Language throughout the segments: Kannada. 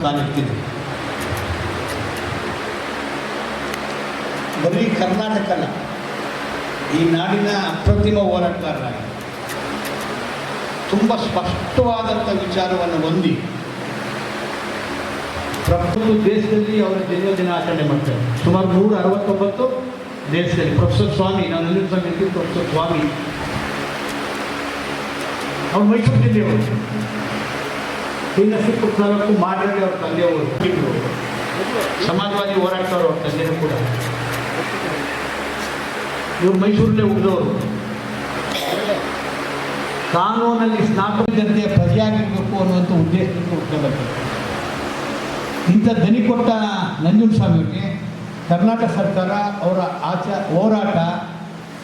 ನಾನಿರ್ತೀನಿ. ಬರೀ ಕರ್ನಾಟಕ ಅಲ್ಲ, ಈ ನಾಡಿನ ಅಪ್ರತಿಮ ಹೋರಾಟಗಾರರಾಗಿ ತುಂಬ ಸ್ಪಷ್ಟವಾದಂಥ ವಿಚಾರವನ್ನು ಹೊಂದಿ ಪ್ರತಿಯೊಂದು ದೇಶದಲ್ಲಿ ಅವರ ಜನ್ಮದಿನ ಆಚರಣೆ ಮಾಡ್ತಾರೆ. ಸುಮಾರು 169 ದೇಶದಲ್ಲಿ. ಪ್ರೊಫೆಸರ್ ಸ್ವಾಮಿ, ನಾನು ಅಲ್ಲಿ ಸಂಗತಿ ಪ್ರೊಫೆಸರ್ ಸ್ವಾಮಿ ಅವ್ರು ಮೈಸೂರು ಜಿಲ್ಲೆಯವರು. ಶ್ರೀನರಸೀಪುರ ತಾಲೂಕು ಮಾಡರಳ್ಳಿ ಅವ್ರ ತಂದೆಯವರು, ಸಮಾಜವಾದಿ ಹೋರಾಟಗಾರರು ಅವ್ರ ತಂದೆಯೂ ಕೂಡ. ಇವರು ಮೈಸೂರಲ್ಲೇ ಹುಟ್ಟಿದವರು. ಕಾನೂನಲ್ಲಿ ಸ್ನಾತಕ ಜನತೆಯ ಪ್ರಜೆಯಾಗಿರಬೇಕು ಅನ್ನುವಂಥ ಉದ್ದೇಶದಿಂದ ಹುಟ್ಟಬೇಕು. ಇಂಥ ದನಿ ಕೊಟ್ಟ ನಂಜುಂಡಸ್ವಾಮಿಯವರಿಗೆ ಕರ್ನಾಟಕ ಸರ್ಕಾರ ಅವರ ಹೋರಾಟ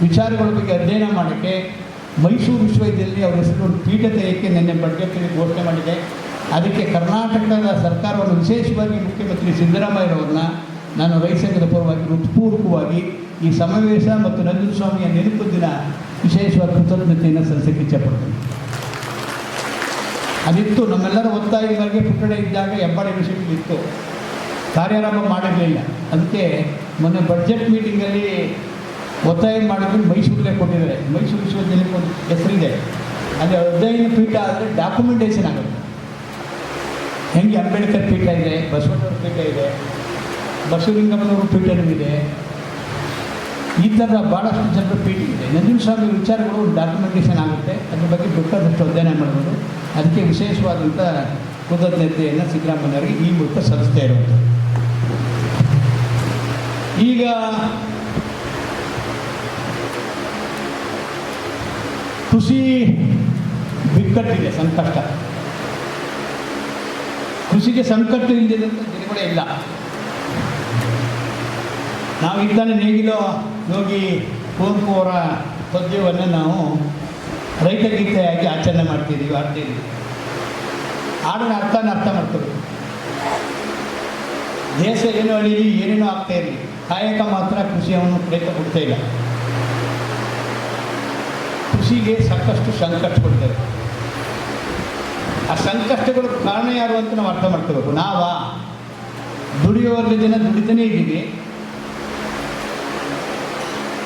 ವಿಚಾರಗಳ ಬಗ್ಗೆ ಅಧ್ಯಯನ ಮಾಡೋಕ್ಕೆ ಮೈಸೂರು ವಿಶ್ವವಿದ್ಯಾಲಯದಲ್ಲಿ ಅವರ ಹೆಸರು ಒಂದು ಪೀಠ ತೆಗೆಯೋಕ್ಕೆ ನಿನ್ನೆ ಬಡ್ಜೆಟ್ನಲ್ಲಿ ಘೋಷಣೆ ಮಾಡಿದೆ. ಅದಕ್ಕೆ ಕರ್ನಾಟಕದ ಸರ್ಕಾರವನ್ನು ವಿಶೇಷವಾಗಿ ಮುಖ್ಯಮಂತ್ರಿ ಸಿದ್ದರಾಮಯ್ಯರವ್ರನ್ನ ನಾನು ರೈತ ಸಂಘದ ಪರವಾಗಿ ಹೃತ್ಪೂರ್ವಕವಾಗಿ ಈ ಸಮಾವೇಶ ಮತ್ತು ನಂಜುಂಡಸ್ವಾಮಿಯ ನೆನಪು ದಿನ ವಿಶೇಷವಾದ ಕೃತಜ್ಞತೆಯನ್ನು ಸಲ್ಲಿಸಕ್ಕೆ ಇಚ್ಛೆಪಡ್ತೀನಿ. ಅದಿತ್ತು ನಮ್ಮೆಲ್ಲರ ಒತ್ತಾಯದ ಬಗ್ಗೆ ಪುಕ್ಕಡೆ ಇದ್ದಾಗ ಹೆಬ್ಬಾಳ ಯೂನಿವರ್ಸಿಟಿ ಇತ್ತು, ಕಾರ್ಯಾರಂಭ ಮಾಡಿರಲಿಲ್ಲ. ಅದಕ್ಕೆ ಮೊನ್ನೆ ಬಡ್ಜೆಟ್ ಮೀಟಿಂಗಲ್ಲಿ ಒತ್ತಾಯ ಮಾಡಿದ್ರು ಮೈಸೂರಲ್ಲೇ ಕೊಟ್ಟಿದ್ದಾರೆ. ಮೈಸೂರು ವಿಶ್ವವಿದ್ಯಾಲಯಕ್ಕೆ ಒಂದು ಹೆಸರಿದೆ, ಅಲ್ಲಿ ಅಧ್ಯಯನ ಪೀಠ ಆದರೆ ಡಾಕ್ಯುಮೆಂಟೇಷನ್ ಆಗುತ್ತೆ. ಹೆಂಗೆ ಅಂಬೇಡ್ಕರ್ ಪೀಠ ಇದೆ, ಬಸವಣ್ಣವ್ರ ಪೀಠ ಇದೆ, ಬಸವಲಿಂಗಮ್ಮನವ್ರ ಪೀಠನೂ ಇದೆ. ಈ ಥರ ಭಾಳಷ್ಟು ಜನರ ಪೀಠ ಇದೆ. ನಂಜುಂಡಸ್ವಾಮಿ ವಿಚಾರಗಳು ಒಂದು ಡಾಕ್ಯುಮೆಂಟೇಷನ್ ಆಗುತ್ತೆ, ಅದ್ರ ಬಗ್ಗೆ ಬೇಕಾದಷ್ಟು ಅಧ್ಯಯನ ಮಾಡ್ಬೋದು. ಅದಕ್ಕೆ ವಿಶೇಷವಾದಂಥ ಕೃತಜ್ಞತೆಯನ್ನು ಸಿದ್ದರಾಮಯ್ಯವರಿಗೆ ಈ ಮೂಲಕ ಸಲ್ಲಿಸ್ತಾ ಇರುವಂಥದ್ದು. ಈಗ ಕೃಷಿ ಬಿಕ್ಕಟ್ಟಿದೆ, ಸಂಕಷ್ಟ. ಕೃಷಿಗೆ ಸಂಕಷ್ಟ ಇಲ್ಲದಂಥ ದಿನಗಳೇ ಇಲ್ಲ. ನಾವು ಇದ್ದಾನೆ ನೇಗಿಲೋ ಯೋಗಿ ಕುವೆಂಪು ಅವರ ಪದ್ಯವನ್ನು ನಾವು ರೈತಗೀತೆಯಾಗಿ ಆಚರಣೆ ಮಾಡ್ತಿದ್ದೀವಿ, ಆಡ್ತಿದ್ದೀವಿ. ಹಾಡಿನ ಅರ್ಥ ಮಾಡ್ಕೋಬೇಕು. ದೇಶ ಏನು ಅಳೀಲಿ, ಏನೇನೋ ಆಗ್ತಾ ಇರಲಿ, ಕಾಯಕ ಮಾತ್ರ ಕೃಷಿಯನ್ನು ರೈತ ಕೊಡ್ತಾ ಇಲ್ಲ. ಕೃಷಿಗೆ ಸಾಕಷ್ಟು ಸಂಕಷ್ಟಗಳಿದ್ದಾವೆ. ಆ ಸಂಕಷ್ಟಗಳ ಕಾರಣ ಯಾರು ಅಂತ ನಾವು ಅರ್ಥ ಮಾಡ್ಕೋಬೇಕು. ದುಡಿಯೋವರೆಗೆ ಜನ ದುಡಿತಾನೇ ಇದ್ದೀವಿ.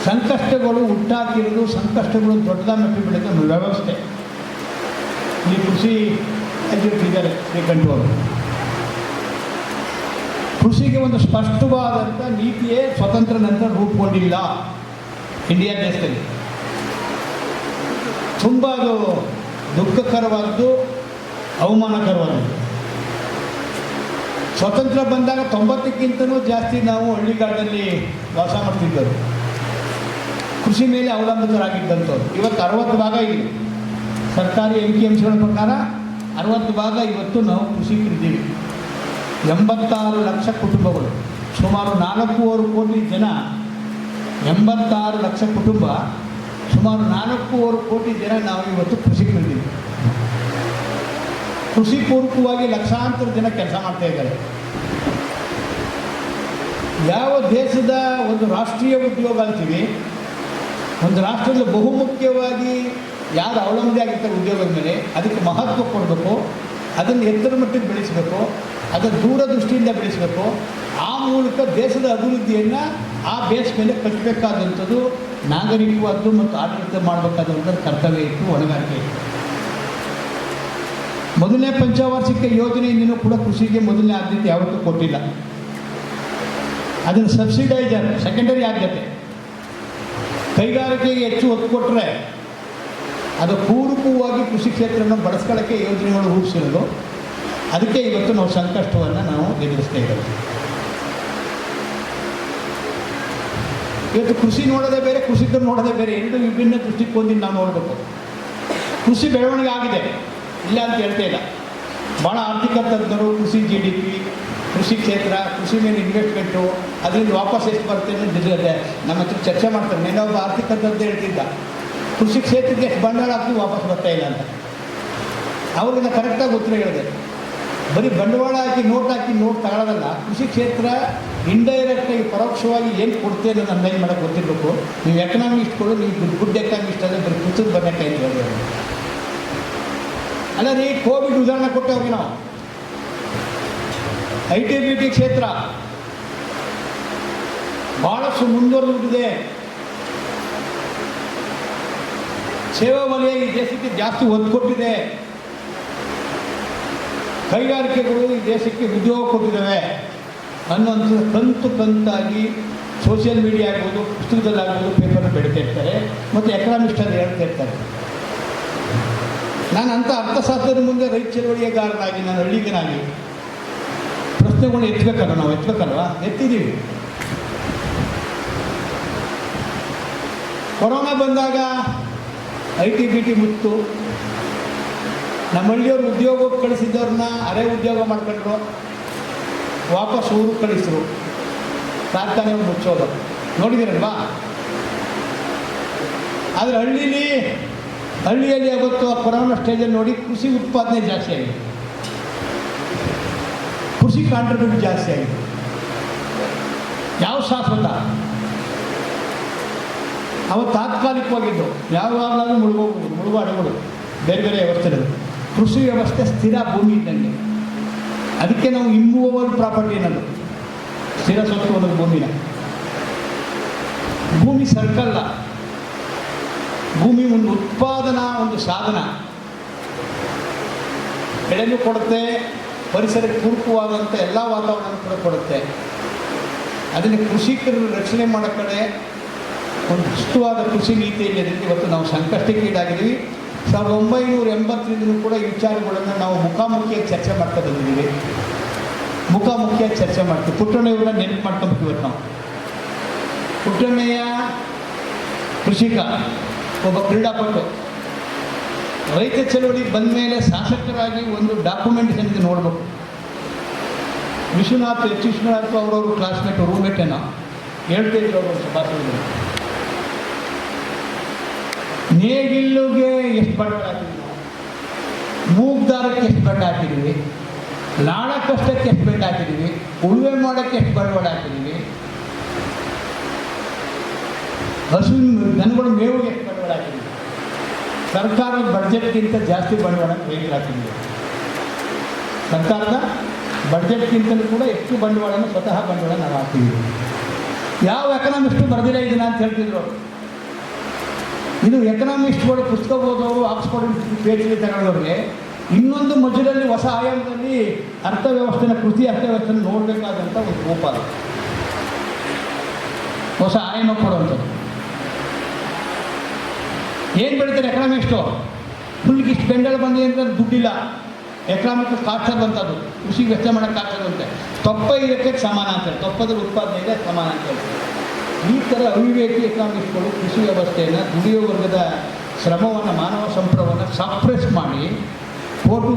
ಸಂಕಷ್ಟಗಳು ಹುಟ್ಟಾಕಿರೋದು, ಸಂಕಷ್ಟಗಳು ದೊಡ್ಡದ ಮಟ್ಟಿ ಬೆಳೆದ ವ್ಯವಸ್ಥೆ. ಈ ಕೃಷಿ ಇದ್ದಾರೆ ಶ್ರೀಕಂಠವರು. ಕೃಷಿಗೆ ಒಂದು ಸ್ಪಷ್ಟವಾದಂಥ ನೀತಿಯೇ ಸ್ವತಂತ್ರ ನಂತರ ರೂಪುಗೊಂಡಿಲ್ಲ ಇಂಡಿಯಾ ದೇಶದಲ್ಲಿ. ತುಂಬ ಅದು ದುಃಖಕರವಾದ್ದು, ಅವಮಾನಕರವಾದದ್ದು. ಸ್ವತಂತ್ರ ಬಂದಾಗ 90ಕ್ಕಿಂತಲೂ ಜಾಸ್ತಿ ನಾವು ಹಳ್ಳಿಗಾಡಲ್ಲಿ ವಾಸ ಮಾಡ್ತಿದ್ದರು, ಕೃಷಿ ಮೇಲೆ ಅವಲಂಬಿತರಾಗಿದ್ದಂಥವ್ರು. ಇವತ್ತು 60 ಭಾಗ ಇದೆ. ಸರ್ಕಾರಿ ಅಂಕಿಅಂಶಗಳ ಪ್ರಕಾರ 60 ಭಾಗ ಇವತ್ತು ನಾವು ಕೃಷಿಕರಿದ್ದೀವಿ. 86 ಲಕ್ಷ ಕುಟುಂಬಗಳು, ಸುಮಾರು 4.5 ಕೋಟಿ ಜನ. 86 ಲಕ್ಷ ಕುಟುಂಬ, ಸುಮಾರು 4.5 ಕೋಟಿ ಜನ ನಾವು ಇವತ್ತು ಕೃಷಿಕರಿದ್ದೀವಿ. ಕೃಷಿ ಪೂರ್ವಕವಾಗಿ ಲಕ್ಷಾಂತರ ಜನ ಕೆಲಸ ಮಾಡ್ತಾ ಇದ್ದಾರೆ. ಯಾವ ದೇಶದ ಒಂದು ರಾಷ್ಟ್ರೀಯ ಉದ್ಯೋಗ ಅಂತೀವಿ, ಒಂದು ರಾಷ್ಟ್ರದಲ್ಲಿ ಬಹುಮುಖ್ಯವಾಗಿ ಯಾರು ಅವಲಂಬನೆ ಆಗಿರ್ತಾರೆ ಉದ್ಯೋಗದ ಮೇಲೆ, ಅದಕ್ಕೆ ಮಹತ್ವ ಕೊಡಬೇಕು, ಅದನ್ನು ಎತ್ತರ ಮಟ್ಟಿಗೆ ಬೆಳೆಸಬೇಕು, ಅದನ್ನು ದೂರದೃಷ್ಟಿಯಿಂದ ಬೆಳೆಸಬೇಕು. ಆ ಮೂಲಕ ದೇಶದ ಅಭಿವೃದ್ಧಿಯನ್ನು ಆ ಬೇಸ್ ಮೇಲೆ ಕಟ್ಟಬೇಕಾದಂಥದ್ದು ನಾಗರಿಕವಾದ್ದು ಮತ್ತು ಆಡಳಿತ ಮಾಡಬೇಕಾದಂಥ ಕರ್ತವ್ಯ ಇತ್ತು, ಹೊಣೆಗಾರಿಕೆ ಇತ್ತು. ಮೊದಲನೇ ಪಂಚವಾರ್ಷಿಕ ಯೋಜನೆಯಿಂದಲೂ ಕೂಡ ಕೃಷಿಗೆ ಮೊದಲನೇ ಆದ್ಯತೆ ಯಾವತ್ತೂ ಕೊಟ್ಟಿಲ್ಲ. ಅದನ್ನು ಸಬ್ಸಿಡೈಸರ್, ಸೆಕೆಂಡರಿ ಆದ್ಯತೆ. ಕೈಗಾರಿಕೆಗೆ ಹೆಚ್ಚು ಒತ್ತು ಕೊಟ್ಟರೆ ಅದು ಪೂರಕವಾಗಿ ಕೃಷಿ ಕ್ಷೇತ್ರವನ್ನು ಬಳಸ್ಕೊಳ್ಳೋಕ್ಕೆ ಯೋಜನೆಗಳು ರೂಪಿಸಿರೋದು. ಅದಕ್ಕೆ ಇವತ್ತು ನಾವು ಸಂಕಷ್ಟವನ್ನು ನಾವು ಎದುರಿಸ್ತಾ ಇದ್ದೇವೆ. ಇವತ್ತು ಕೃಷಿ ನೋಡೋದೇ ಬೇರೆ, ಕೃಷಿಕರು ನೋಡೋದೇ ಬೇರೆ, ಎರಡು ವಿಭಿನ್ನ ದೃಷ್ಟಿಕೋನದಿಂದ ನಾವು ನೋಡಬೇಕು. ಕೃಷಿ ಬೆಳವಣಿಗೆ ಆಗಿದೆ, ಇಲ್ಲ ಅಂತ ಹೇಳ್ತಾ ಇಲ್ಲ. ಭಾಳ ಆರ್ಥಿಕ ತಜ್ಞರು ಕೃಷಿ GDP, ಕೃಷಿ ಕ್ಷೇತ್ರ, ಕೃಷಿ ಮೇಲೆ ಇನ್ವೆಸ್ಟ್ಮೆಂಟು, ಅದರಿಂದ ವಾಪಸ್ ಎಷ್ಟು ಬರುತ್ತೆ ಅನ್ನೋದು ನಮ್ಮ ಹತ್ರ ಚರ್ಚೆ ಮಾಡ್ತಾರೆ. ನೆನ್ನೆ ಒಬ್ಬ ಆರ್ಥಿಕ ತಜ್ಞ ಹೇಳ್ತಿದ್ದ, ಕೃಷಿ ಕ್ಷೇತ್ರಕ್ಕೆ ಎಷ್ಟು ಬಂಡವಾಳ ಹಾಕಿ ವಾಪಸ್ ಬರ್ತಾ ಇಲ್ಲ ಅಂತ. ಅವ್ರಿಗೆ ಕರೆಕ್ಟಾಗಿ ಉತ್ತರ ಹೇಳಿದೆ. ಬರೀ ಬಂಡವಾಳ ಹಾಕಿ ನೋಟ್ ತಗೊಳ್ಳೋದಲ್ಲ, ಕೃಷಿ ಕ್ಷೇತ್ರ ಇಂಡೈರೆಕ್ಟಾಗಿ ಪರೋಕ್ಷವಾಗಿ ಏನು ಕೊಡ್ತೇನೆ ಅನ್ನೋದು ಅಂದಾಜು ಮಾಡೋಕ್ಕೆ ಗೊತ್ತಿರಬೇಕು. ನೀವು ಎಕನಾಮಿಸ್ಟ್ಗಳು, ನೀವು ಗುಡ್ ಎಕನಾಮಿಸ್ಟ್ ಅಂದರೆ ಬರೀ ಪುಸ್ತಕ ಬರೋಕ್ಕಾಯ್ತು ಹೇಳಿದ್ರು. ಅಲ್ಲ ರೀ, ಕೋವಿಡ್ ಉದಾಹರಣೆ ಕೊಟ್ಟವ್ರಿಗೆ ನಾವು IT-BT ಕ್ಷೇತ್ರ ಭಾಳಷ್ಟು ಮುಂದುವರೆದಿದೆ. ಸೇವಾ ವಲಯ ಈ ದೇಶಕ್ಕೆ ಜಾಸ್ತಿ ಒತ್ತು ಕೊಟ್ಟಿದೆ. ಕೈಗಾರಿಕೆಗಳು ಈ ದೇಶಕ್ಕೆ ಉದ್ಯೋಗ ಕೊಟ್ಟಿದ್ದಾವೆ ಅನ್ನೋಂಥ ಕಂತಾಗಿ ಸೋಷಿಯಲ್ ಮೀಡಿಯಾ ಆಗ್ಬೋದು, ಪುಸ್ತಕದಲ್ಲಾಗ್ಬೋದು, ಪೇಪರ್ ಬೆಳೀತಾ ಇರ್ತಾರೆ ಮತ್ತು ಎಕನಾಮಿಸ್ಟಲ್ಲಿ ಹೇಳ್ತಾ ಇರ್ತಾರೆ. ನಾನು ಅಂಥ ಅರ್ಥಶಾಸ್ತ್ರದ ಮುಂದೆ ರೈತ ಚಳವಳಿಗಾರನಾಗಿ, ನಾನು ಹಳ್ಳಿಗನಾಗಿ ಪ್ರಶ್ನೆಗಳನ್ನ ಎತ್ತಬೇಕಲ್ಲ, ನಾವು ಎತ್ತಬೇಕಲ್ವಾ? ಎತ್ತಿದ್ದೀವಿ. ಕೊರೋನಾ ಬಂದಾಗ IT-BT ಮುತ್ತು. ನಮ್ಮ ಹಳ್ಳಿಯವ್ರು ಉದ್ಯೋಗಕ್ಕೆ ಕಳಿಸಿದ್ದವ್ರನ್ನ ಅರೆ ಉದ್ಯೋಗ ಮಾಡ್ಕೊಂಡ್ರು, ವಾಪಸ್ ಊರಿಗೆ ಕಳಿಸಿದ್ರು, ಕಾರ್ಖಾನೆ ಮುಚ್ಚೋದು ನೋಡಿದ್ದೀರಲ್ವಾ? ಆದರೆ ಹಳ್ಳಿಯಲ್ಲಿ ಅವತ್ತು ಆ ಕೊರೋನಾ ಸ್ಟೇಜಲ್ಲಿ ನೋಡಿ ಕೃಷಿ ಉತ್ಪಾದನೆ ಜಾಸ್ತಿ ಆಗಿದೆ, ಕೃಷಿ ಕಾಂಟ್ರಿಬ್ಯೂಟ್ ಜಾಸ್ತಿ ಆಗಿದೆ. ಯಾವ ಶಾಶ್ವತ? ಅವು ತಾತ್ಕಾಲಿಕವಾಗಿದ್ದು, ಯಾವಾಗಲಾದ್ರೂ ಮುಳುಗಾಡುಗಳು ಬೇರೆ ಬೇರೆ ವ್ಯವಸ್ಥೆಗಳು. ಕೃಷಿ ವ್ಯವಸ್ಥೆ ಸ್ಥಿರ ಭೂಮಿ ಇದ್ದಂಗೆ. ಅದಕ್ಕೆ ನಾವು ಇಮ್ಮೂವಬಲ್ ಪ್ರಾಪರ್ಟಿ ಅನ್ನೋದು, ಸ್ಥಿರ ಸ್ವತ್ತು ಅನ್ನೋದು ಭೂಮಿನ. ಭೂಮಿ ಸರ್ಕಲ್ಲ, ಭೂಮಿ ಒಂದು ಉತ್ಪಾದನಾ ಒಂದು ಸಾಧನ. ಬೆಳೆನೂ ಕೊಡುತ್ತೆ, ಪರಿಸರಕ್ಕೆ ಪೂರಕವಾದಂಥ ಎಲ್ಲ ವಾತಾವರಣ ಕೂಡ ಕೊಡುತ್ತೆ. ಅದನ್ನು ಕೃಷಿಕರು ರಕ್ಷಣೆ ಮಾಡೋ ಕಡೆ ಒಂದು ಸ್ಪಷ್ಟವಾದ ಕೃಷಿ ನೀತಿಯಲ್ಲಿ ಇವತ್ತು ನಾವು ಸಂಕಷ್ಟಕ್ಕೀಡಾಗಿದ್ದೀವಿ. 1980ರಿಂದ ಕೂಡ ಈ ವಿಚಾರಗಳನ್ನು ನಾವು ಮುಖಾಮುಖಿಯಾಗಿ ಚರ್ಚೆ ಮಾಡ್ತಾ ಬಂದಿದ್ದೀವಿ. ಮುಖಾಮುಖಿಯಾಗಿ ಚರ್ಚೆ ಮಾಡ್ತೀವಿ. ಪುಟ್ಟಣ್ಣವ್ರನ್ನ ನೆನಪು ಮಾಡ್ಕೊಬೇಕು. ಇವತ್ತು ನಾವು ಪುಟ್ಟಣ್ಣಯ್ಯ ಕೃಷಿಕ, ಒಬ್ಬ ಕ್ರೀಡಾಪಟು. ರೈತ ಚಳವಳಿಗೆ ಬಂದ ಮೇಲೆ ಶಾಸಕರಾಗಿ ಒಂದು ಡಾಕ್ಯುಮೆಂಟೇಷನ್ ಇದೆ ನೋಡಬೇಕು. ವಿಶ್ವನಾಥ್ ಅವರವರು ಕ್ಲಾಸ್ಮೇಟ್, ರೂಮೇಟೇನೋ ಹೇಳ್ತಾ ಇದ್ರು ಅವರು ಸಭಾಸದಲ್ಲಿ. ನೇಗಿಲ್ಲುಗೆ ಎಷ್ಟು ಬಂಡವಾಳ ಹಾಕಿದ್ವಿ ನಾವು, ಮೂಗ್ದಾರಕ್ಕೆ ಎಷ್ಟು ಬಂಡ ಹಾಕಿದ್ದೀವಿ, ಲಾಳ ಕಷ್ಟಕ್ಕೆ ಎಷ್ಟು ಬೆಂಡ ಹಾಕಿದ್ದೀವಿ, ಉಳುವೆ ಮಾಡೋಕ್ಕೆ ಎಷ್ಟು ಬಂಡವಾಳ ಹಾಕಿದ್ದೀವಿ, ಹಸುವಿನ ದನಗಳ ಮೇವಿಗೆ ಎಷ್ಟು ಬಂಡವಾಳ ಹಾಕಿದ್ದೀವಿ. ಸರ್ಕಾರದ ಬಡ್ಜೆಟ್ಗಿಂತ ಜಾಸ್ತಿ ಬಂಡವಾಳ ರೈತರು ಹಾಕಿದ್ದೀವಿ. ಸರ್ಕಾರದ ಬಡ್ಜೆಟ್ಗಿಂತಲೂ ಕೂಡ ಹೆಚ್ಚು ಬಂಡವಾಳನ ಸ್ವತಃ ಬಂಡವಾಳ ನಾವು ಹಾಕಿದ್ದೀವಿ. ಯಾವ ಎಕನಾಮಿಸ್ಟು ಬರೆದಿಲ್ಲ ಇದನ್ನ ಅಂತ ಹೇಳ್ತಿದ್ರು. ಇದು ಎಕನಾಮಿಸ್ಟ್ಗಳು ಪುಸ್ತಕ ಓದೋರು, ಆಕ್ಸ್ಫರ್ಡ್ PhD ತಗೊಳ್ಳೋರಿಗೆ ಇನ್ನೊಂದು ಮಧ್ಯದಲ್ಲಿ ಹೊಸ ಆಯಾಮದಲ್ಲಿ ಅರ್ಥವ್ಯವಸ್ಥೆನ, ಕೃಷಿ ಅರ್ಥವ್ಯವಸ್ಥೆನ ನೋಡಬೇಕಾದಂಥ ಒಂದು ರೂಪ, ಹೊಸ ಆಯಾಮ ಕೊಡುವಂಥದ್ದು. ಏನು ಬೆಳೀತಾರೆ ಎಕನಾಮಿಸ್ಟು? ಫುಲ್ಗೆ ಇಷ್ಟು ಬೆಂಡಲ್ ಬಂದಿದೆ ಅಂತ ದುಡ್ಡಿಲ್ಲ, ಎಕನಾಮಿಕ್ ಕಾಡ್ಸೋದಂಥದ್ದು, ಕೃಷಿಗೆ ವೆಚ್ಚ ಮಾಡೋಕ್ಕೆ ಕಾಡ್ಸೋದಂತೆ. ತೊಪ್ಪ ಇದಕ್ಕೆ ಸಮಾನ ಅಂತೇಳಿ, ತೊಪ್ಪದಲ್ಲಿ ಉತ್ಪಾದನೆ ಇದೆ ಸಮಾನ ಅಂತೇಳಿ. ಈ ಥರ ಅವಿವೇಕಿ ಎಕನಾಮಿಸ್ಟ್ಗಳು ಕೃಷಿ ವ್ಯವಸ್ಥೆಯನ್ನು, ದುಡಿಯೋ ವರ್ಗದ ಶ್ರಮವನ್ನು, ಮಾನವ ಸಂಪರ್ಕವನ್ನು ಸಪ್ರೆಸ್ ಮಾಡಿ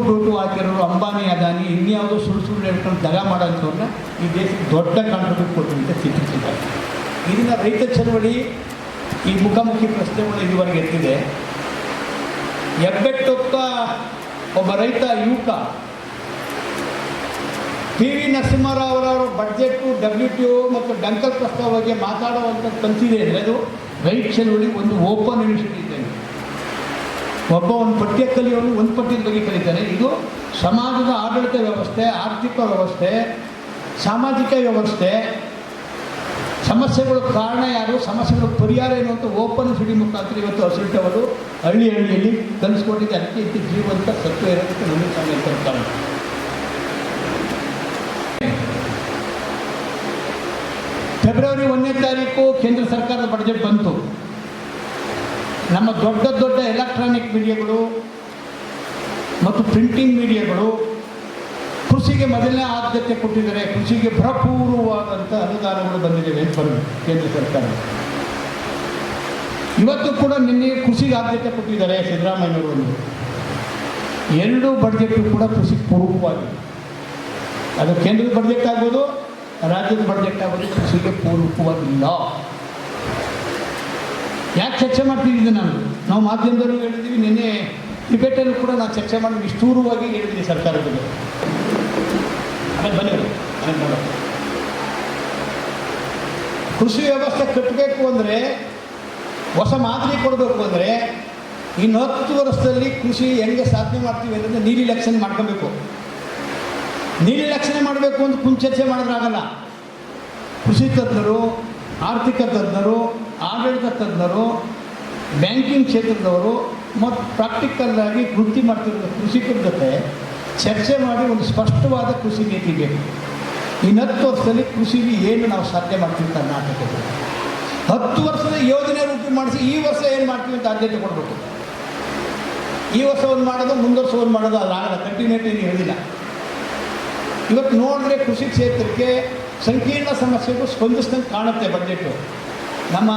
ಕೋಟು ಹಾಕಿರೋರು, ಅಂಬಾನಿ, ಅದಾನಿ, ಇನ್ಯಾವುದೋ ಸುಳ್ಳು ಹೇಳ್ಕೊಂಡು ದಗ ಮಾಡೋಂಥವ್ರನ್ನ ಈ ದೇಶಕ್ಕೆ ದೊಡ್ಡ ಕಾಂಟ್ರಿಬ್ಯೂಟ್ ಕೊಟ್ಟಂತೆ ಚಿತ್ರಿಸಿದ್ದಾರೆ. ಇದನ್ನು ರೈತ ಚಳವಳಿ ಈ ಮುಖಾಮುಖಿ ಪ್ರಶ್ನೆಗಳು ಇದುವರೆಗೆ ಎತ್ತಿದೆ. ಹೆಬ್ಬೆಟ್ಟೊತ್ತ ಒಬ್ಬ ರೈತ ಯುವಕ PV ನರಸಿಂಹರಾವ್ ಅವರ ಬಡ್ಜೆಟ್ಟು, WTO ಮತ್ತು ಡಂಕಲ್ ಪ್ರಸ್ತಾವ ಬಗ್ಗೆ ಮಾತಾಡುವಂಥದ್ದು ಕಲಿಸಿದೆ ಅಂದರೆ ಅದು ರೈತ ಚಳವಳಿ ಒಂದು ಓಪನ್ ಯೂನಿವರ್ಸಿಟಿ ಇದ್ದಂಗೆ. ಒಬ್ಬ ಒಂದು ಪಠ್ಯ ಕಲಿಯೋನು ಒಂದು ಪಠ್ಯದ ಬಗ್ಗೆ ಕಲಿತಾನೆ. ಇದು ಸಮಾಜದ ಆಡಳಿತ ವ್ಯವಸ್ಥೆ, ಆರ್ಥಿಕ ವ್ಯವಸ್ಥೆ, ಸಾಮಾಜಿಕ ವ್ಯವಸ್ಥೆ, ಸಮಸ್ಯೆಗಳು ಕಾರಣ ಯಾರು, ಸಮಸ್ಯೆಗಳು ಪರಿಹಾರ ಏನು ಅಂತ ಓಪನ್ ಯೂನಿವರ್ಸಿಟಿ ಮುಖಾಂತರ ಇವತ್ತು ಅಸಲ್ಟ್ ಅವರು ಹಳ್ಳಿಯಲ್ಲಿ ಕಲಿಸ್ಕೊಟ್ಟಿದೆ. ಅದಕ್ಕೆ ಇತ್ತು ಜೀವಂತ ಸತ್ವ ಇರೋದಕ್ಕೆ ನಮಗೆ ಸಮಯ ಕಾರಣ. ಫೆಬ್ರವರಿ 1ನೇ ತಾರೀಕು ಕೇಂದ್ರ ಸರ್ಕಾರದ ಬಡ್ಜೆಟ್ ಬಂತು. ನಮ್ಮ ದೊಡ್ಡ ಎಲೆಕ್ಟ್ರಾನಿಕ್ ಮೀಡಿಯಾಗಳು ಮತ್ತು ಪ್ರಿಂಟಿಂಗ್ ಮೀಡಿಯಾಗಳು ಕೃಷಿಗೆ ಮೊದಲನೇ ಆದ್ಯತೆ ಕೊಟ್ಟಿದ್ದಾರೆ. ಕೃಷಿಗೆ ಭರಪೂರ್ವವಾದಂಥ ಅನುದಾನಗಳು ಬಂದಿವೆ ಅಂತ ಕೇಂದ್ರ ಸರ್ಕಾರ. ಇವತ್ತು ಕೂಡ ನಿನ್ನೆ ಕೃಷಿಗೆ ಆದ್ಯತೆ ಕೊಟ್ಟಿದ್ದಾರೆ ಸಿದ್ದರಾಮಯ್ಯವರು. ಎರಡೂ ಬಡ್ಜೆಟ್ ಕೂಡ ಕೃಷಿಗೆ ಪೂರಕವಾಗಿದೆ. ಅದು ಕೇಂದ್ರದ ಬಡ್ಜೆಟ್ ಆಗ್ಬೋದು, ರಾಜ್ಯದ ಬಡ್ಜೆಟ್ ಆಗ್ಬೋದು, ಕೃಷಿಗೆ ಪೂರಕವಾಗಿಲ್ಲ. ಯಾಕೆ ಚರ್ಚೆ ಮಾಡ್ತಿದ್ದೆ ನಾವು ಮಾಧ್ಯಮದಲ್ಲೂ ಹೇಳಿದ್ದೀವಿ, ನಿನ್ನೆ ಡಿಬೇಟಲ್ಲೂ ಕೂಡ ನಾವು ಚರ್ಚೆ ಮಾಡಿ ನಿಷ್ಠೂರವಾಗಿ ಹೇಳಿದ್ದೀವಿ ಸರ್ಕಾರದ ಬಗ್ಗೆ. ಆಮೇಲೆ ಬನ್ನಿ ನೋಡೋಣ. ಕೃಷಿ ವ್ಯವಸ್ಥೆ ಕಟ್ಟಬೇಕು ಅಂದರೆ, ಹೊಸ ಮಾದರಿ ಕೊಡಬೇಕು ಅಂದರೆ, ಇನ್ನು 10 ವರ್ಷದಲ್ಲಿ ಕೃಷಿ ಹೆಂಗೆ ಸಾಧನೆ ಮಾಡ್ತೀವಿ ಅಂದರೆ ನೀರು ಇಲೆಕ್ಷನ್ ಮಾಡ್ಕೋಬೇಕು. ನಿರ್ಲಕ್ಷಣೆ ಮಾಡಬೇಕು ಅಂತ ಚರ್ಚೆ ಮಾಡಿದ್ರಾಗಲ್ಲ. ಕೃಷಿ ತಜ್ಞರು, ಆರ್ಥಿಕ ತಜ್ಞರು, ಆಡಳಿತ ತಜ್ಞರು, ಬ್ಯಾಂಕಿಂಗ್ ಕ್ಷೇತ್ರದವರು ಮತ್ತು ಪ್ರಾಕ್ಟಿಕಲ್ ಆಗಿ ವೃತ್ತಿ ಮಾಡ್ತಿರೋ ಕೃಷಿಕರ ಜೊತೆ ಚರ್ಚೆ ಮಾಡಿ ಒಂದು ಸ್ಪಷ್ಟವಾದ ಕೃಷಿ ನೀತಿ ಬೇಕು. ಇನ್ನು 10 ವರ್ಷದಲ್ಲಿ ಕೃಷಿಗೆ ಏನು ನಾವು ಸಾಧ್ಯ ಮಾಡ್ತೀವಿ ಕರ್ನಾಟಕದಲ್ಲಿ, 10 ವರ್ಷದ ಯೋಜನೆ ರೂಪಿ ಮಾಡಿಸಿ ಈ ವರ್ಷ ಏನು ಮಾಡ್ತೀವಿ ಅಂತ ಆದ್ಯತೆ ಕೊಡಬೇಕು. ಈ ವರ್ಷ ಒಂದು ಮಾಡೋದು, ಮುಂದೆ ವರ್ಷ ಒಂದು ಮಾಡೋದು ಅದಾಗಲ್ಲ, ಕಂಟಿನ್ಯೂಟಿ ಹೇಳಿಲ್ಲ. ಇವತ್ತು ನೋಡಿದ್ರೆ ಕೃಷಿ ಕ್ಷೇತ್ರಕ್ಕೆ ಸಂಕೀರ್ಣ ಸಮಸ್ಯೆಗೂ ಸ್ಪಂದಿಸಿದಂಗೆ ಕಾಣುತ್ತೆ ಬಜೆಟು. ನಮ್ಮ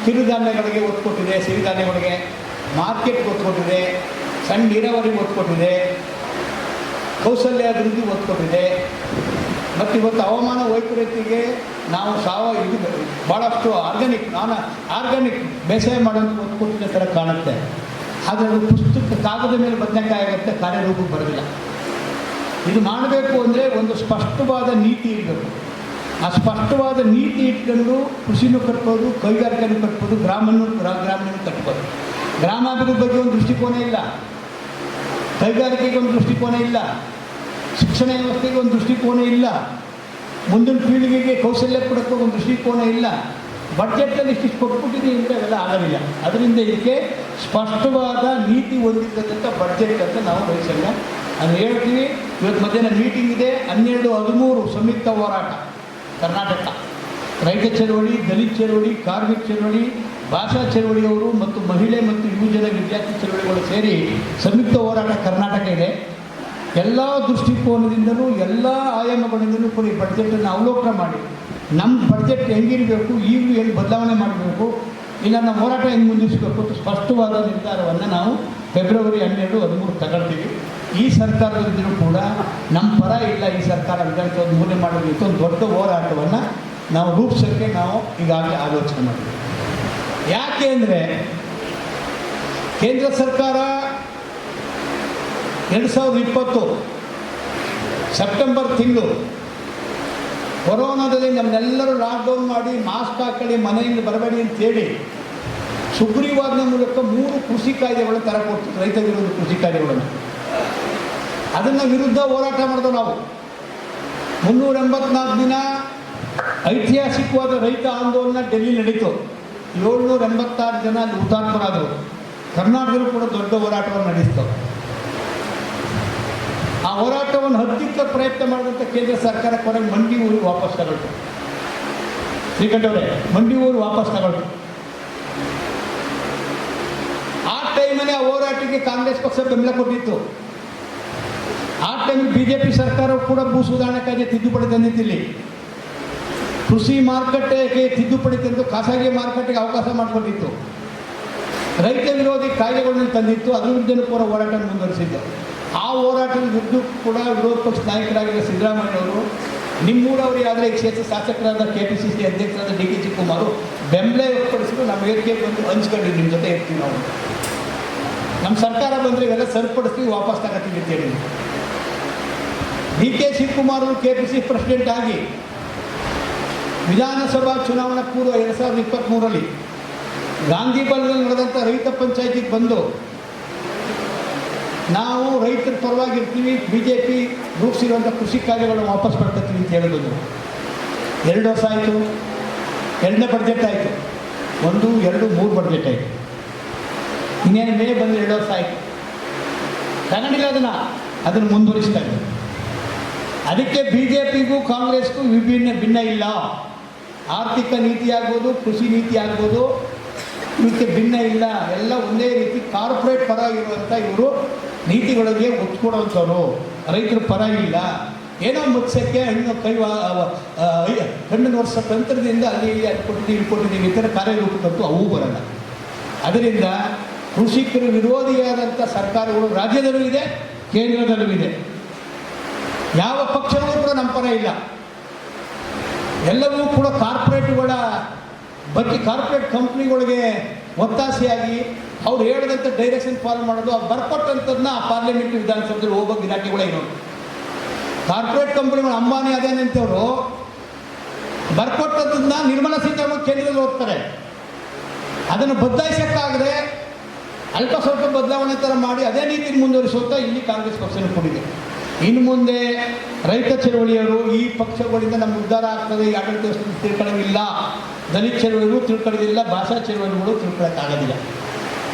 ಕಿರುಧಾನ್ಯಗಳಿಗೆ ಒತ್ತು ಕೊಟ್ಟಿದೆ, ಸಿರಿಧಾನ್ಯಗಳಿಗೆ, ಮಾರ್ಕೆಟ್ಗೆ ಒತ್ತು ಕೊಟ್ಟಿದೆ, ಸಣ್ಣ ನೀರಾವರಿಗೆ ಒತ್ತು ಕೊಟ್ಟಿದೆ, ಕೌಶಲ್ಯ ಅಭಿವೃದ್ಧಿ ಒತ್ತು ಕೊಟ್ಟಿದೆ. ಮತ್ತು ಇವತ್ತು ಹವಾಮಾನ ವೈಪರೀತ್ಯಕ್ಕೆ ನಾವು ಭಾಳಷ್ಟು ಆರ್ಗ್ಯಾನಿಕ್ ಬೇಸಾಯ ಮಾಡೋದು ಒತ್ತು ಕೊಟ್ಟಿದ್ದ ಥರ ಕಾಣುತ್ತೆ. ಆದರೆ ಅದು ಪುಸ್ತಕ ಕಾಗದ ಮೇಲೆ ಬದನೆಕಾಯಿ ಆಗುತ್ತೆ, ಕಾರ್ಯರೂಪಕ್ಕೆ ಬರೋದಿಲ್ಲ. ಇದು ಮಾಡಬೇಕು ಅಂದರೆ ಒಂದು ಸ್ಪಷ್ಟವಾದ ನೀತಿ ಇರಬೇಕು. ಆ ಸ್ಪಷ್ಟವಾದ ನೀತಿ ಇಟ್ಕೊಂಡು ಕೃಷಿನೂ ಕಟ್ಬೋದು, ಕೈಗಾರಿಕೆನೂ ಕಟ್ಬೋದು, ಗ್ರಾಮೀಣ ಕಟ್ಬೋದು. ಗ್ರಾಮಾಭಿವೃದ್ಧಿ ಬಗ್ಗೆ ಒಂದು ದೃಷ್ಟಿಕೋನ ಇಲ್ಲ, ಕೈಗಾರಿಕೆಗೆ ಒಂದು ದೃಷ್ಟಿಕೋನ ಇಲ್ಲ, ಶಿಕ್ಷಣ ವ್ಯವಸ್ಥೆಗೆ ಒಂದು ದೃಷ್ಟಿಕೋನ ಇಲ್ಲ, ಮುಂದಿನ ಪೀಳಿಗೆಗೆ ಕೌಶಲ್ಯ ಕೊಡೋಕ್ಕೆ ಒಂದು ದೃಷ್ಟಿಕೋನ ಇಲ್ಲ. ಬಡ್ಜೆಟಲ್ಲಿ ಇಷ್ಟು ಕೊಟ್ಬಿಟ್ಟಿದ್ದೀವಿ ಅಂತ ಅವೆಲ್ಲ ಆಗೋದಿಲ್ಲ. ಅದರಿಂದ ಇದಕ್ಕೆ ಸ್ಪಷ್ಟವಾದ ನೀತಿ ಹೊಂದಿರ್ತಕ್ಕಂಥ ಬಡ್ಜೆಟ್ ಅಂತ ನಾವು ರೈತರನ್ನ ಅದು ಹೇಳ್ತೀವಿ. ಇವತ್ತು ಮಧ್ಯಾಹ್ನ ಮೀಟಿಂಗ್ ಇದೆ. 12-13 ಸಂಯುಕ್ತ ಹೋರಾಟ ಕರ್ನಾಟಕ ರೈತ ಚಳವಳಿ, ದಲಿತ ಚಳವಳಿ, ಕಾರ್ಮಿಕ ಚಳವಳಿ, ಭಾಷಾ ಚಳವಳಿಯವರು ಮತ್ತು ಮಹಿಳೆ ಮತ್ತು ಯುವಜನ ವಿದ್ಯಾರ್ಥಿ ಚಳವಳಿಗಳು ಸೇರಿ ಸಂಯುಕ್ತ ಹೋರಾಟ ಕರ್ನಾಟಕ ಇದೆ. ಎಲ್ಲ ದೃಷ್ಟಿಕೋನದಿಂದಲೂ ಎಲ್ಲ ಆಯಾಮಗಳಿಂದಲೂ ಕೂಡ ಈ ಬಡ್ಜೆಟನ್ನು ಅವಲೋಕನ ಮಾಡಿ ನಮ್ಮ ಬಡ್ಜೆಟ್ ಹೆಂಗಿರಬೇಕು, ಈಗಲೂ ಏನು ಬದಲಾವಣೆ ಮಾಡಬೇಕು, ಇಲ್ಲ ನಮ್ಮ ಹೋರಾಟ ಹೆಂಗೆ ಮುಂದಿಸಬೇಕು ಅಂತ ಸ್ಪಷ್ಟವಾದ ನಿರ್ಧಾರವನ್ನು ನಾವು ಫೆಬ್ರವರಿ 12-13 ತಗೊಳ್ತೀವಿ. ಈ ಸರ್ಕಾರದಿಂದಲೂ ಕೂಡ ನಮ್ಮ ಪರ ಇಲ್ಲ, ಈ ಸರ್ಕಾರ ವಿಧಾನಸೌಧ ಮೂಲೆ ಮಾಡಬೇಕು ಒಂದು ದೊಡ್ಡ ಹೋರಾಟವನ್ನು ನಾವು ರೂಪಿಸೋಕ್ಕೆ ನಾವು ಈಗಾಗಲೇ ಆಲೋಚನೆ ಮಾಡಿದ್ವಿ. ಯಾಕೆ ಅಂದರೆ ಕೇಂದ್ರ ಸರ್ಕಾರ 2020 ಸೆಪ್ಟೆಂಬರ್ ತಿಂಗಳು ಕೊರೋನಾದಲ್ಲಿ ನಮ್ಮನ್ನೆಲ್ಲರೂ ಲಾಕ್ಡೌನ್ ಮಾಡಿ ಮಾಸ್ಕ್ ಹಾಕೊಳ್ಳಿ, ಮನೆಯಿಂದ ಬರಬೇಡಿ ಅಂತೇಳಿ ಸುಗ್ರೀವಾಜ್ಞೆ ಮೂಲಕ 3 ಕೃಷಿ ಕಾಯ್ದೆಗಳನ್ನು ತರಕೊಡ್ತಿತ್ತು, ರೈತ ವಿರೋಧಿ ಕೃಷಿ ಕಾಯ್ದೆಗಳನ್ನು. ಅದನ್ನು ವಿರುದ್ಧ ಹೋರಾಟ ಮಾಡಿದವು ನಾವು. 384 ದಿನ ಐತಿಹಾಸಿಕವಾದ ರೈತ ಆಂದೋಲನ ಡೆಲ್ಲಿ ನಡೀತು. 786 ಜನ ಅಲ್ಲಿ ಹುತಾತ್ಮರಾದರು. ಕರ್ನಾಟಕದಲ್ಲೂ ಕೂಡ ದೊಡ್ಡ ಹೋರಾಟವನ್ನು ನಡೆಸಿತು. ಆ ಹೋರಾಟವನ್ನು ಹತ್ತಿಕ್ಕ ಪ್ರಯತ್ನ ಮಾಡಿದಂಥ ಕೇಂದ್ರ ಸರ್ಕಾರ ಕೊನೆಗೆ ಮಂಡಿ ಊರಿಗೆ ವಾಪಸ್ ತಗೊಳ್ತು. ಶ್ರೀಕಂಠವರೇ, ಮಂಡಿ ಊರು ವಾಪಸ್ ತಗೊಳ್ತು. ಆ ಟೈಮಲ್ಲಿ ಆ ಹೋರಾಟಕ್ಕೆ ಕಾಂಗ್ರೆಸ್ ಪಕ್ಷ ಬೆಂಬಲ ಕೊಟ್ಟಿತ್ತು. ಆ ಟೈಮಲ್ಲಿ BJP ಸರ್ಕಾರವು ಕೂಡ ಭೂ ಸುಧಾರಣಾ ಕಾಯ್ದೆ ತಿದ್ದುಪಡಿ ತಂದಿತ್ತಿಲ್ಲಿ. ಕೃಷಿ ಮಾರುಕಟ್ಟೆಗೆ ತಿದ್ದುಪಡಿ ತಂದು ಖಾಸಗಿ ಮಾರುಕಟ್ಟೆಗೆ ಅವಕಾಶ ಮಾಡಿಕೊಟ್ಟಿತ್ತು. ರೈತ ವಿರೋಧಿ ಕಾಯ್ದೆಗಳನ್ನು ತಂದಿತ್ತು. ಅದ್ರ ವಿರುದ್ಧ ಕೂಡ ಹೋರಾಟ ಮುಂದುವರಿಸಿದ್ದು. ಆ ಹೋರಾಟದ ವಿರುದ್ಧ ಕೂಡ ವಿರೋಧ ಪಕ್ಷ ನಾಯಕರಾಗಿದ್ದ ಸಿದ್ದರಾಮಯ್ಯವರು, ನಿಮ್ಮೂರವರು ಯಾವುದೇ ಕ್ಷೇತ್ರ ಶಾಸಕರಾದ KPCC ಅಧ್ಯಕ್ಷರಾದ DK ಶಿವಕುಮಾರ್ ಬೆಂಬಲ ವ್ಯಕ್ತಪಡಿಸಿದ್ರು. ನಮ್ಮ ವೇದಿಕೆಗೆ ಬಂದು ಹಂಚ್ಕೊಂಡು ನಿಮ್ಮ ಜೊತೆ ಇರ್ತೀವಿ, ನಾವು ನಮ್ಮ ಸರ್ಕಾರ ಬಂದರೆ ಇವೆಲ್ಲ ಸರಿಪಡಿಸ್ತೀವಿ, ವಾಪಸ್ ತಗೋತೀವಿ ಅಂತೇಳಿ DK ಶಿವಕುಮಾರ್ KPCC ಪ್ರೆಸಿಡೆಂಟ್ ಆಗಿ ವಿಧಾನಸಭಾ ಚುನಾವಣಾ ಪೂರ್ವ 2023ರಲ್ಲಿ ಗಾಂಧಿ ಭವನದಲ್ಲಿ ನಡೆದಂಥ ರೈತ ಪಂಚಾಯತಿಗೆ ಬಂದು ನಾವು ರೈತರ ಪರವಾಗಿರ್ತೀವಿ, BJP ರೂಪಿಸಿರುವಂಥ ಕೃಷಿ ಕಾಯ್ದೆಗಳನ್ನು ವಾಪಸ್ ಪಡ್ಕೊತೀವಿ ಅಂತ ಹೇಳಿದ್ರು. 2 ವರ್ಷ ಆಯಿತು, 2ನೇ ಬಡ್ಜೆಟ್ ಆಯಿತು, 1, 2, 3 ಬಡ್ಜೆಟ್ ಆಯಿತು. ಇನ್ನೇನು ಮೇ ಬಂದು 2 ವರ್ಷ ಆಯಿತು, ತಗೊಂಡಿಲ್ಲ ಅದನ್ನು ಮುಂದುವರಿಸ್ತಾ ಇದ್ದಾರೆ. ಅದಕ್ಕೆ BJPಗೂ ಕಾಂಗ್ರೆಸ್ಗೂ ಭಿನ್ನ ಇಲ್ಲ. ಆರ್ಥಿಕ ನೀತಿ ಆಗ್ಬೋದು, ಕೃಷಿ ನೀತಿ ಆಗ್ಬೋದು, ಇವಕ್ಕೆ ಭಿನ್ನ ಇಲ್ಲ. ಎಲ್ಲ ಒಂದೇ ರೀತಿ ಕಾರ್ಪೊರೇಟ್ ಪರ ಇರುವಂಥ ಇವರು ನೀತಿಗಳಿಗೆ ಒತ್ತು ಕೊಡುವಂಥವ್ರು. ರೈತರ ಪರ ಇಲ್ಲ. ಏನೋ ಮುಚ್ಚಕ್ಕೆ ಹಣ್ಣು ಹಣ್ಣಿನ ವರ್ಷ ತಂತ್ರದಿಂದ ಅಲ್ಲಿ ಕೊಟ್ಟಿದ್ದೀವಿ ಈ ಥರ ಕಾರ್ಯರೂಪಕ್ಕಂತೂ ಅವು ಬರಲ್ಲ. ಅದರಿಂದ ಕೃಷಿಕರು ವಿರೋಧಿಯಾದಂಥ ಸರ್ಕಾರಗಳು ರಾಜ್ಯದಲ್ಲೂ ಇದೆ, ಕೇಂದ್ರದಲ್ಲೂ ಇದೆ. ಯಾವ ಪಕ್ಷವೂ ಕೂಡ ನಮ್ಮ ಪರ ಇಲ್ಲ. ಎಲ್ಲವೂ ಕೂಡ ಕಾರ್ಪೊರೇಟ್ಗಳ ಬಗ್ಗೆ, ಕಾರ್ಪೊರೇಟ್ ಕಂಪ್ನಿಗಳಿಗೆ ಒತ್ತಾಸೆಯಾಗಿ ಅವ್ರು ಹೇಳಿದಂಥ ಡೈರೆಕ್ಷನ್ ಫಾಲೋ ಮಾಡೋದು, ಅವ್ರು ಬರ್ಕೊಟ್ಟಂಥದ್ದನ್ನ ಪಾರ್ಲಿಮೆಂಟ್ ವಿಧಾನಸಭೆಯಲ್ಲಿ ಹೋಗೋ ಗಿರಾಕಿಗಳೇನು. ಕಾರ್ಪೊರೇಟ್ ಕಂಪ್ನಿಗಳು ಅಂಬಾನಿ ಅದೇನಂತವರು ಬರ್ಕೊಟ್ಟದ್ದನ್ನ ನಿರ್ಮಲಾ ಸೀತಾರಾಮನ್ ಕೇಂದ್ರದಲ್ಲಿ ಹೋಗ್ತಾರೆ. ಅದನ್ನು ಬದಲಾಯಿಸೋಕ್ಕಾಗದೆ ಅಲ್ಪ ಸ್ವಲ್ಪ ಬದಲಾವಣೆ ಥರ ಮಾಡಿ ಅದೇ ನೀತಿನ ಮುಂದುವರಿಸುತ್ತಾ ಇಲ್ಲಿ ಕಾಂಗ್ರೆಸ್ ಪಕ್ಷನ ಕೊಟ್ಟಿದೆ. ಇನ್ನು ಮುಂದೆ ರೈತ ಚಳವಳಿಯವರು ಈ ಪಕ್ಷಗಳಿಂದ ನಮ್ಗೆ ಉದ್ಧಾರ ಆಗ್ತದೆ, ಈ ಆಡಳಿತ ತಿಳ್ಕೊಳ್ಳೋದಿಲ್ಲ, ದಲಿತ ಚಳವಳಿಗಳು ತಿಳ್ಕೊಳ್ಳೋದಿಲ್ಲ, ಭಾಷಾ ಚಳವಳಿಗಳು ತಿಳ್ಕೊಳ್ಳೋಕ್ಕಾಗೋದಿಲ್ಲ.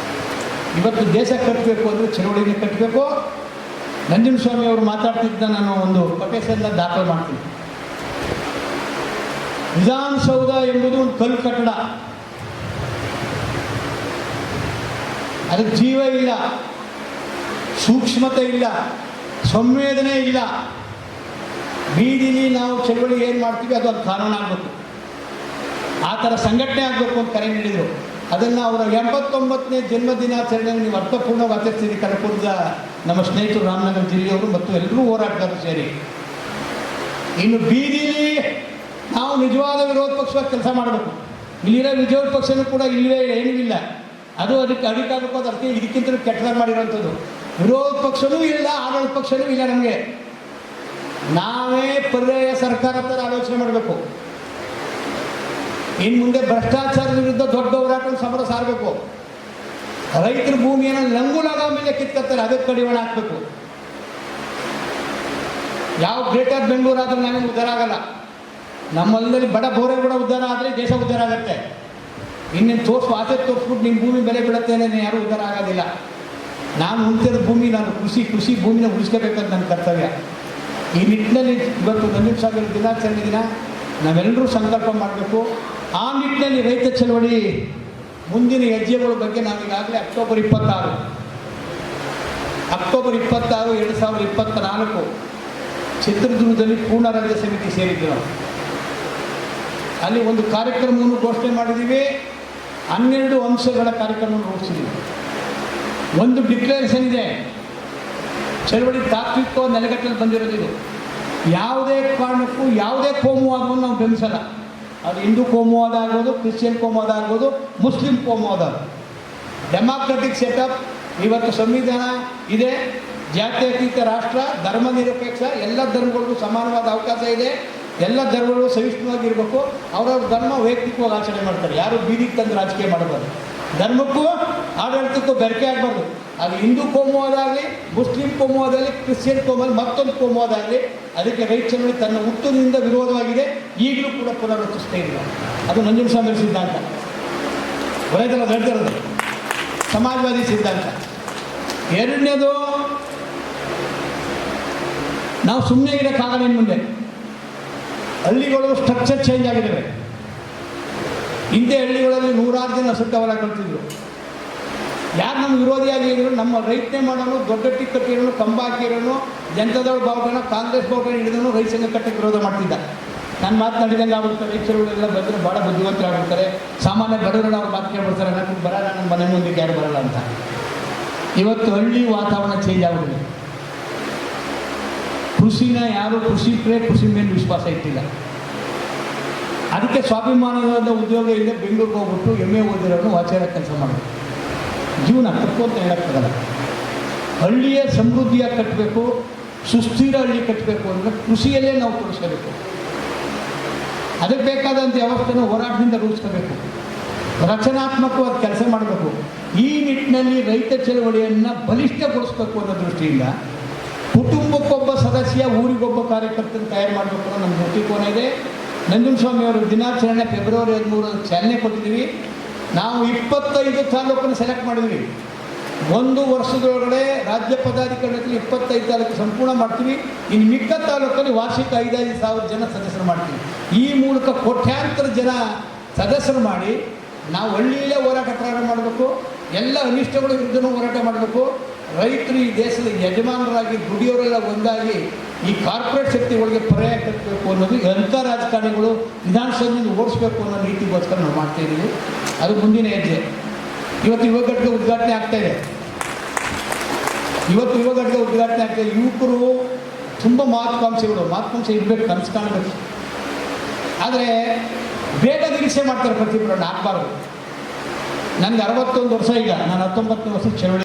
ಇವತ್ತು ದೇಶ ಕಟ್ಟಬೇಕು ಅಂದರೆ ಚಳವಳಿಗೆ ಕಟ್ಟಬೇಕು. ನಂಜನಸ್ವಾಮಿ ಅವರು ಮಾತಾಡ್ತಿದ್ದ ನಾನು ಒಂದು ಕೊಟೇಶನ್ನ ದಾಖಲೆ ಮಾಡ್ತೀನಿ. ವಿಧಾನಸೌಧ ಎಂಬುದು ಒಂದು ಕಲ್ಲು ಕಟ್ಟಡ, ಅದಕ್ಕೆ ಜೀವ ಇಲ್ಲ, ಸೂಕ್ಷ್ಮತೆ ಇಲ್ಲ, ಸಂವೇದನೆ ಇಲ್ಲ. ಬೀದಿಲಿ ನಾವು ಚಳವಳಿ ಏನು ಮಾಡ್ತೀವಿ ಅದು ಒಂದು ಕಾನೂನು ಆಗಬೇಕು, ಆ ಥರ ಸಂಘಟನೆ ಆಗಬೇಕು ಅಂತ ಕರೆ ನೀಡಿದರು. ಅದನ್ನು ಅವರ 89ನೇ ಜನ್ಮ ದಿನಾಚರಣೆಯನ್ನು ನೀವು ಅರ್ಥಪೂರ್ಣವಾಗಿ ಆಚರಿಸಿದ್ದೀರಿ. ಕನಕಪುರದ ನಮ್ಮ ಸ್ನೇಹಿತರು ರಾಮನಗರ ಜಿಲ್ಲೆಯವರು ಮತ್ತು ಎಲ್ಲರೂ ಹೋರಾಟಗಾರರು ಸೇರಿ. ಇನ್ನು ಬೀದಿಲಿ ನಾವು ನಿಜವಾದ ವಿರೋಧ ಪಕ್ಷವಾಗಿ ಕೆಲಸ ಮಾಡಬೇಕು. ಇಲ್ಲಿರೋ ವಿರೋಧ ಪಕ್ಷನೂ ಕೂಡ ಇಲ್ಲವೇ ಏನೂ ಇಲ್ಲ, ಅದು ಅದಕ್ಕೆ ಅಡಿಕಾಗಬೇಕು. ಅದಕ್ಕೆ ಇದಕ್ಕಿಂತ ಕೆಟ್ಟದಾಗಿ ಮಾಡಿರೋಂಥದ್ದು. ವಿರೋಧ ಪಕ್ಷನೂ ಇಲ್ಲ, ಆಡಳಿತ ಪಕ್ಷನೂ ಇಲ್ಲ. ನಮಗೆ ನಾವೇ ಪರ್ಯಾಯ ಸರ್ಕಾರ ಥರ ಆಲೋಚನೆ ಮಾಡಬೇಕು. ಇನ್ನು ಮುಂದೆ ಭ್ರಷ್ಟಾಚಾರದ ವಿರುದ್ಧ ದೊಡ್ಡ ಹೋರಾಟ ಸಮರ ಸಾರಬೇಕು. ರೈತರ ಭೂಮಿಯನ್ನು ಲಂಗುಲಾಗ ಮೇಲೆ ಕಿತ್ಕೊಳ್ತಾರೆ, ಅದಕ್ಕೆ ಕಡಿವಾಣ ಹಾಕಬೇಕು. ಯಾವ ಗ್ರೇಟರ್ ಬೆಂಗಳೂರು ಆದರೂ ನಾವೇನು ಉದ್ಧಾರ ಆಗಲ್ಲ. ನಮ್ಮ ಹೊಲದಲ್ಲಿ ಬಡ ಬೋರೆ ಕೂಡ ಉದ್ಧಾರ ಆದರೆ ದೇಶ ಉದ್ಧಾರ ಆಗುತ್ತೆ. ಇನ್ನೇನು ಆಸೆ ತೋರಿಸ್ಬಿಟ್ಟು ನಿಮ್ಮ ಭೂಮಿ ಬೆಲೆ ಬೀಳುತ್ತೇನೆ ಯಾರೂ ಉದ್ಧಾರ ಆಗೋದಿಲ್ಲ. ನಾನು ಉಳಿತಿರೋ ಭೂಮಿ, ನಾನು ಕೃಷಿ ಭೂಮಿನ ಉಳಿಸ್ಕೋಬೇಕಂತ ನನ್ನ ಕರ್ತವ್ಯ. ಈ ನಿಟ್ಟಿನಲ್ಲಿ ಇವತ್ತು ನಂಜನಸ್ವಾಮಿ ದಿನಾಚರಣೆ ದಿನ ನಾವೆಲ್ಲರೂ ಸಂಕಲ್ಪ ಮಾಡಬೇಕು. ಆ ನಿಟ್ಟಿನಲ್ಲಿ ರೈತ ಚಳವಳಿ ಮುಂದಿನ ಹೆಜ್ಜೆಗಳ ಬಗ್ಗೆ ನಾವೀಗಾಗಲೇ ಅಕ್ಟೋಬರ್ 26, 2024 ಚಿತ್ರದುರ್ಗದಲ್ಲಿ ಪೂರ್ಣ ರಾಜ್ಯ ಸಮಿತಿ ಸೇರಿದ್ದು ನಾವು. ಅಲ್ಲಿ ಒಂದು ಕಾರ್ಯಕ್ರಮವನ್ನು ಘೋಷಣೆ ಮಾಡಿದ್ದೀವಿ. 12 ಅಂಶಗಳ ಕಾರ್ಯಕ್ರಮವನ್ನು ರೂಪಿಸಿದ್ದೀವಿ. ಒಂದು ಡಿಕ್ಲರೇಷನ್ ಇದೆ, ಚಳವಳಿ ತಾತ್ವಿಕ ನೆಲೆಗಟ್ಟಲ್ಲಿ ಬಂದಿರೋದಿದು. ಯಾವುದೇ ಕಾರಣಕ್ಕೂ ಯಾವುದೇ ಕೋಮುವಾದವನ್ನು ನಾವು ಬೆಂಬಲಿಸಲ್ಲ. ಅದು ಹಿಂದೂ ಕೋಮುವಾದ ಆಗ್ಬೋದು, ಕ್ರಿಶ್ಚಿಯನ್ ಕೋಮುವಾದ ಆಗ್ಬೋದು, ಮುಸ್ಲಿಂ ಕೋಮುವಾದ. ಡೆಮಾಕ್ರೆಟಿಕ್ ಸೆಟಪ್ ಇವತ್ತು ಸಂವಿಧಾನ ಇದೆ. ಜಾತ್ಯತೀತ ರಾಷ್ಟ್ರ, ಧರ್ಮ ನಿರಪೇಕ್ಷ, ಎಲ್ಲ ಧರ್ಮಗಳಿಗೂ ಸಮಾನವಾದ ಅವಕಾಶ ಇದೆ. ಎಲ್ಲ ಧರ್ಮಗಳು ಸಹಿಷ್ಣುವಾಗಿರಬೇಕು. ಅವರವ್ರ ಧರ್ಮ ವೈಯಕ್ತಿಕವಾಗಿ ಆಚರಣೆ ಮಾಡ್ತಾರೆ. ಯಾರು ಬೀದಿಗೆ ತಂದು ರಾಜಕೀಯ ಮಾಡಬಾರ್ದು. ಧರ್ಮಕ್ಕೂ ಆಡಳಿತಕ್ಕೂ ಬೆರಕೆ ಆಗಬಾರ್ದು. ಅದು ಹಿಂದೂ ಕೋಮುವಾದ ಆಗಲಿ, ಮುಸ್ಲಿಂ ಕೋಮುವಾದ ಆಗಲಿ, ಕ್ರಿಶ್ಚಿಯನ್ ಕೋಮುವಾದ, ಮತ್ತೊಂದು ಕೋಮುವಾದ ಆಗಲಿ, ಅದಕ್ಕೆ ರೈತ ಚಳವಳಿ ತನ್ನ ಹುಟ್ಟಿನಿಂದ ವಿರೋಧವಾಗಿದೆ. ಈಗಲೂ ಕೂಡ ಪುನರ್ರಚಿಸ್ತಾ ಇಲ್ಲ. ಅದು ನಂಜನಸ್ವಾಮಿ ಸಿದ್ಧಾಂತ, ಒಳ್ಳೆದಲ್ಲ ಹೇಳ್ತಿರೋದು ಸಮಾಜವಾದಿ ಸಿದ್ಧಾಂತ. ಎರಡನೇದು, ನಾವು ಸುಮ್ಮನೆ ಇರೋಕ್ಕಾಗಲ್ಲ. ಇನ್ನು ಮುಂದೆ ಹಳ್ಳಿಗಳು ಸ್ಟ್ರಕ್ಚರ್ ಚೇಂಜ್ ಆಗಿದ್ದಾವೆ. ಇಂಥ ಹಳ್ಳಿಗಳಲ್ಲಿ 100 ಜನ ಸುಟ್ಟವರ ಕಳ್ತಿದ್ರು. ಯಾರು ನಮ್ಮ ವಿರೋಧಿಯಾಗಿ ಇದ್ರು, ನಮ್ಮ ರೈತನೇ ಮಾಡೋನು, ದೊಡ್ಡ ಟಿಕ್ಕಟ್ಟು ಇರೋನು, ಕಂಬ ಹಾಕಿರೋನು, ಜನತಾದಳ ಬಾವುಟನ, ಕಾಂಗ್ರೆಸ್ ಬಾವುಟನ ಹಿಡಿದನು, ರೈತ ಸಂಘ ಕಟ್ಟಕ್ಕೆ ವಿರೋಧ ಮಾಡ್ತಿದ್ದ. ನಾನು ಮಾತನಾಡಿದಂಗೆ ಆಗ್ಬಿಡ್ತಾರೆ. ರೈತರುಗಳೆಲ್ಲ ಬಂದರೆ ಭಾಳ ಬುದ್ಧಿವಂತರಾಗ್ಬಿಡ್ತಾರೆ. ಸಾಮಾನ್ಯ ಬಡವರನ್ನ ಅವ್ರು ಮಾತು ಕೇಳ್ಬಿಡ್ತಾರೆ, ನನಗೆ ಬರಲ್ಲ, ನಮ್ಮ ಮನೆ ಮುಂದಕ್ಕೆ ಯಾರು ಬರಲ್ಲ ಅಂತ. ಇವತ್ತು ಹಳ್ಳಿ ವಾತಾವರಣ ಚೇಂಜ್ ಆಗ್ಬಿಟ್ಟಿದೆ. ಕೃಷಿನ ಯಾರು ಕೃಷಿ ಮೇಲೆ ವಿಶ್ವಾಸ ಇಟ್ಟಿಲ್ಲ. ಅದಕ್ಕೆ ಸ್ವಾಭಿಮಾನದ ಉದ್ಯೋಗ ಇಲ್ಲದೆ ಬೆಂಗಳೂರಿಗೆ ಹೋಗ್ಬಿಟ್ಟು MA ಓದಿರೋನು ಆಚಾರ ಕೆಲಸ ಮಾಡಬೇಕು. ಜೀವನ ತಪ್ಪು ಅಂತ ಹೇಳಕ್ಕಾಗಲ್ಲ. ಹಳ್ಳಿಯ ಸಮೃದ್ಧಿಯಾಗಿ ಕಟ್ಟಬೇಕು, ಸುಸ್ಥಿರ ಹಳ್ಳಿ ಕಟ್ಟಬೇಕು ಅಂದರೆ ಕೃಷಿಯಲ್ಲೇ ನಾವು ತೋರಿಸ್ಕೋಬೇಕು. ಅದಕ್ಕೆ ಬೇಕಾದಂಥ ವ್ಯವಸ್ಥೆನ ಹೋರಾಟದಿಂದ ರೂಪಿಸ್ಕೋಬೇಕು, ರಚನಾತ್ಮಕವಾದ ಕೆಲಸ ಮಾಡಬೇಕು. ಈ ನಿಟ್ಟಿನಲ್ಲಿ ರೈತ ಚಳವಳಿಯನ್ನು ಬಲಿಷ್ಠಗೊಳಿಸ್ಬೇಕು ಅನ್ನೋ ದೃಷ್ಟಿಯಿಂದ ಕುಟುಂಬಕ್ಕೊಬ್ಬ ಸದಸ್ಯ, ಊರಿಗೊಬ್ಬ ಕಾರ್ಯಕರ್ತನ ತಯಾರು ಮಾಡಬೇಕು ಅನ್ನೋ ನಮ್ಮ ದೃಷ್ಟಿಕೋನ ಇದೆ. ನಂಜನಸ್ವಾಮಿ ಅವರು ದಿನಾಚರಣೆ ಫೆಬ್ರವರಿ 13 ಚಾಲನೆ ಕೊಟ್ಟಿದ್ದೀವಿ. ನಾವು 25 ತಾಲೂಕನ್ನು ಸೆಲೆಕ್ಟ್ ಮಾಡಿದ್ವಿ. 1 ವರ್ಷದೊಳಗಡೆ ರಾಜ್ಯ ಪದಾಧಿಕಾರಿಗಳಲ್ಲಿ 25 ತಾಲೂಕು ಸಂಪೂರ್ಣ ಮಾಡ್ತೀವಿ. ಇನ್ನು ಮಿಕ್ಕ ತಾಲೂಕಲ್ಲಿ ವಾರ್ಷಿಕ 5,000 ಜನ ಸದಸ್ಯರು ಮಾಡ್ತೀವಿ. ಈ ಮೂಲಕ ಕೋಟ್ಯಾಂತರ ಜನ ಸದಸ್ಯರು ಮಾಡಿ ನಾವು ಹಳ್ಳಿಯಲ್ಲೇ ಹೋರಾಟ ಪ್ರಾರಂಭ ಮಾಡಬೇಕು. ಎಲ್ಲ ಅನಿಷ್ಟಗಳ ವಿರುದ್ಧನೂ ಹೋರಾಟ ಮಾಡಬೇಕು. ರೈತರು ಈ ದೇಶದ ಯಜಮಾನರಾಗಿ ದುಡಿಯೋರೆಲ್ಲ ಒಂದಾಗಿ ಈ ಕಾರ್ಪೊರೇಟ್ ಶಕ್ತಿಗಳಿಗೆ ಪರ್ಯಾಯ ಕಟ್ಟಬೇಕು ಅನ್ನೋದು ಎಂಥ ರಾಜಕಾರಣಿಗಳು ವಿಧಾನಸಭೆಯಿಂದ ಓಡಿಸ್ಬೇಕು ಅನ್ನೋ ನೀತಿಗೋಸ್ಕರ ನಾವು ಮಾಡ್ತಾ ಇದ್ದೀವಿ. ಅದು ಮುಂದಿನ ಹೆಜ್ಜೆ. ಇವತ್ತು ಯುವ ಘಟಕ ಉದ್ಘಾಟನೆ ಆಗ್ತಾಯಿದೆ. ಯುವಕರು ತುಂಬ ಮಹತ್ವಾಂಶ ಇರಬೇಕು, ಕನಸು ಕಾಣಬೇಕು. ಆದರೆ ಬೇಗ ನಿರೀಕ್ಷೆ ಮಾಡ್ತಾರೆ, ಪ್ರತಿಭಟನೆ ಆಗಬಾರ್ದು. ನನಗೆ 61 ವರ್ಷ, ಈಗ ನಾನು 19ನೇ ವರ್ಷ ಚಳವಳಿ